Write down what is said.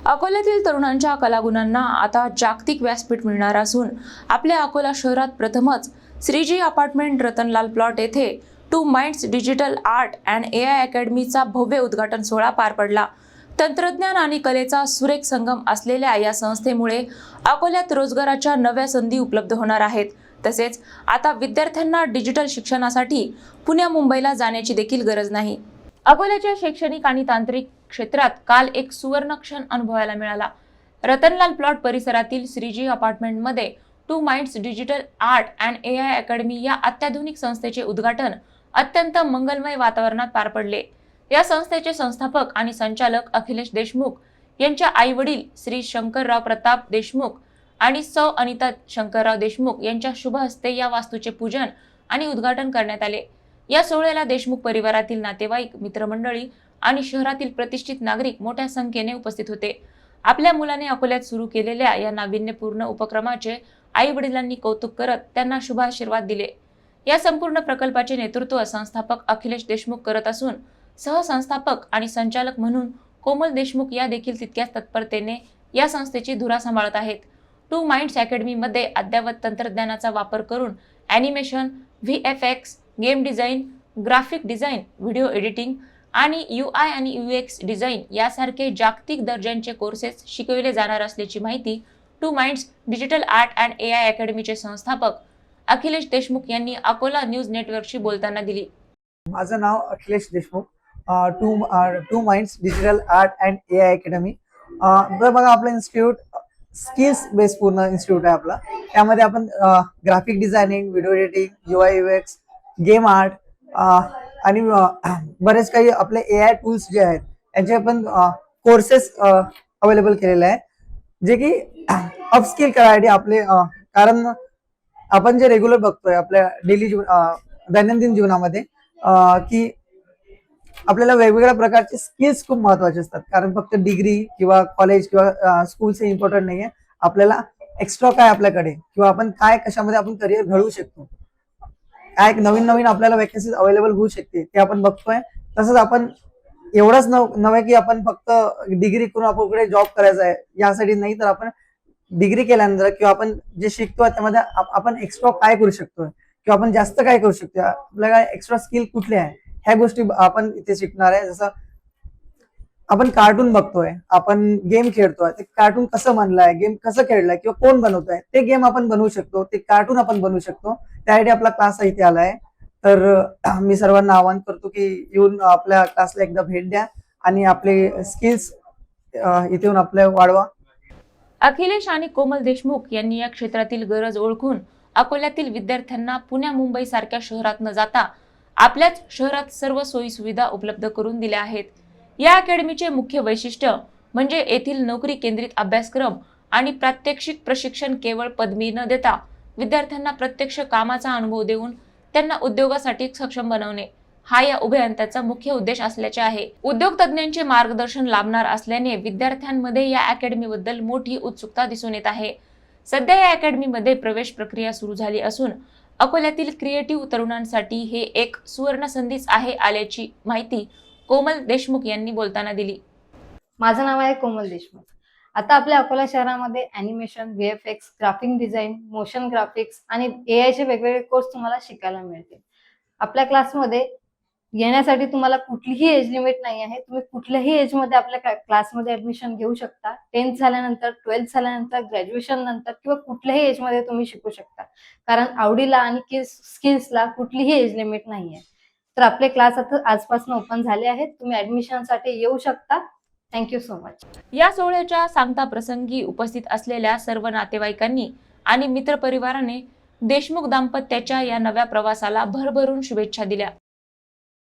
अकोल्यातील तरुणांच्या कलागुणांना आता जागतिक व्यासपीठ मिळणार असून आपल्या अकोला शहरात प्रथमच श्रीजी अपार्टमेंट रतनलाल प्लॉट येथे to minds digital art and AI अकॅडमीचा भव्य उद्घाटन सोहळा पार पडला। तंत्रज्ञान आणि कलेचा सुरेख संगम असलेल्या या संस्थेमुळे अकोल्यात रोजगाराच्या नव्या संधी उपलब्ध होणार आहेत। तसेच आता विद्यार्थ्यांना डिजिटल शिक्षणासाठी पुणे मुंबईला जाण्याची देखील गरज नाही। अकोल्याच्या शैक्षणिक आणि तांत्रिक क्षेत्रात काल एक सुवर्ण क्षण अनुभवायला मिळाला। रतनलाल प्लॉट परिसरातील श्रीजी अपार्टमेंटमध्ये to minds digital art and AI academy या अत्याधुनिक संस्थेचे उद्घाटन अत्यंत मंगलमय वातावरणात पार पडले। या संस्थेचे संस्थापक आणि संचालक अखिलेश देशमुख यांच्या आई-वडील श्री शंकरराव प्रताप देशमुख आणि सौ अनिता शंकरराव देशमुख यांच्या शुभ हस्ते या वास्तूचे पूजन आणि उद्घाटन करण्यात आले। या सोहळ्याला देशमुख परिवारातील नातेवाईक, मित्रमंडळी आणि शहरातील प्रतिष्ठित नागरिक मोठ्या संख्येने उपस्थित होते। आपल्या मुलाने अकोल्यात सुरू केलेल्या या नाविन्यपूर्ण उपक्रमाचे आई-वडिलांनी कौतुक करत त्यांना शुभाशीर्वाद दिले। या संपूर्ण प्रकल्पाचे नेतृत्व संस्थापक अखिलेश देशमुख करत असून सहसंस्थापक आणि संचालक म्हणून कोमल देशमुख या देखील तितक्याच तत्परतेने या संस्थेची धुरा सांभाळत आहेत। टू माइंड्स अकॅडमीमध्ये अद्ययावत तंत्रज्ञानाचा वापर करून animation, VFX, game design, graphic design, video editing आणि UI आणि UX डिझाईन यासारखे जागतिक दर्जाचे कोर्सेस शिकवले जाणार असल्याची माहिती to minds digital art and AI अकॅडमीचे संस्थापक अखिलेश देशमुख यांनी अकोला न्यूज नेटवर्कशी बोलताना दिली। माझं नाव Akhilesh Deshmukh, two minds digital art and AI academy. तर बघा, आपलं इन्स्टिट्यूट स्किल्स बेस्ड पूर्ण इन्स्टिट्यूट आहे आपला। त्यामध्ये आपण graphic designing, video editing, UI UX, game art आणि बरेच काही आपले AI टूल्स जे आहेत यांचे आपण कोर्सेस अवेलेबल केलेले आहे, जे की अपस्किल करायसाठी आपले कारण आपण जे रेग्युलर बघतोय आपल्या डेली दैनंदिन जीवनामध्ये की आपल्याला वेगवेगळ्या प्रकारचे स्किल्स खूप महत्वाचे असतात। कारण फक्त डिग्री किंवा कॉलेज किंवा स्कूलचे इम्पॉर्टंट नाहीये, आपल्याला एक्स्ट्रा काय आपल्याकडे किंवा आपण काय कशामध्ये आपण करिअर घडवू शकतो, काय नवीन नवीन आपल्याला वॅकन्सीज अवेलेबल होऊ शकते ते आपण बघतोय। तसंच आपण एवढंच नव्हे की आपण फक्त डिग्री करून आपल्याकडे जॉब करायचा आहे यासाठी नाही, तर आपण डिग्री केल्यानंतर किंवा आपण जे शिकतोय त्यामध्ये आपण एक्स्ट्रा काय करू शकतोय किंवा आपण जास्त काय करू शकतो, आपल्याला एक्स्ट्रा स्किल कुठले आहे ह्या गोष्टी आपण इथे शिकणार आहे। जसं आपण कार्टून बघतोय, आपण गेम खेळतोय, ते कार्टून कसं बनलाय, गेम कसं खेळलाय किंवा कोण बनवतोय, ते गेम आपण बनवू शकतो, ते कार्टून आपण बनवू शकतो। त्यासाठी आपला क्लास इथे आलाय। तर मी सर्वांना आवाहन करतो की येऊन आपल्या क्लासला एकदा भेट द्या आणि आपले स्किल्स इथे येऊन आपले वाढवा। अखिलेश आणि कोमल देशमुख यांनी या क्षेत्रातील गरज ओळखून अकोल्यातील विद्यार्थ्यांना पुणे मुंबई सारख्या शहरात न जाता आपल्याच शहरात सर्व सोयी सुविधा उपलब्ध करून दिल्या आहेत। या अकॅडमीचे मुख्य वैशिष्ट्य म्हणजे येथील नोकरी केंद्रित अभ्यासक्रम आणि प्रात्यक्षिक प्रशिक्षण केवळ पदवी न देता विद्यार्थ्यांना प्रत्यक्ष कामाचा अनुभव देऊन त्यांना उद्योगासाठी सक्षम बनवणे हा या उभयंताचा मुख्य उद्देश असल्याचे आहे। उद्योग तज्ञांचे मार्गदर्शन लाभणार असल्याने विद्यार्थ्यांमध्ये या अकॅडमीबद्दल मोठी उत्सुकता दिसून येत आहे। सध्या या अकॅडमीमध्ये प्रवेश प्रक्रिया सुरू झाली असून अकोल्यातील क्रिएटिव्ह तरुणांसाठी हे एक सुवर्ण संधीच आहे आल्याची माहिती कोमल देशमुख यांनी बोलताना दिली। माझं नाव आहे कोमल देशमुख। आता आपल्या अकोला शहरामध्ये animation, VFX, graphic design, motion graphics आणि AI चे वेगवेगळे कोर्स तुम्हाला शिकायला मिळतील। आपल्या क्लासमध्ये येण्यासाठी तुम्हाला कुठलीही एज लिमिट नाही आहे। तुम्ही कुठल्याही एज मध्ये आपल्या क्लासमध्ये ऍडमिशन घेऊ शकता। 10th झाल्यानंतर, 12th झाल्यानंतर, ग्रॅज्युएशन नंतर किंवा कुठल्याही एज मध्ये तुम्ही शिकू शकता, कारण आवडीला आणि स्किल्सला कुठलीही एज लिमिट नाहीये। तर आपले क्लास आता आजपासून ओपन झाले आहेत, तुम्ही ऍडमिशनसाठी येऊ शकता। Thank you so much. या सोहळ्याच्या सांगता प्रसंगी उपस्थित असलेल्या सर्व नातेवाईकांनी आणि मित्रपरिवाराने देशमुख दाम्पत्याच्या या नव्या प्रवासाला भरभरून शुभेच्छा दिल्या।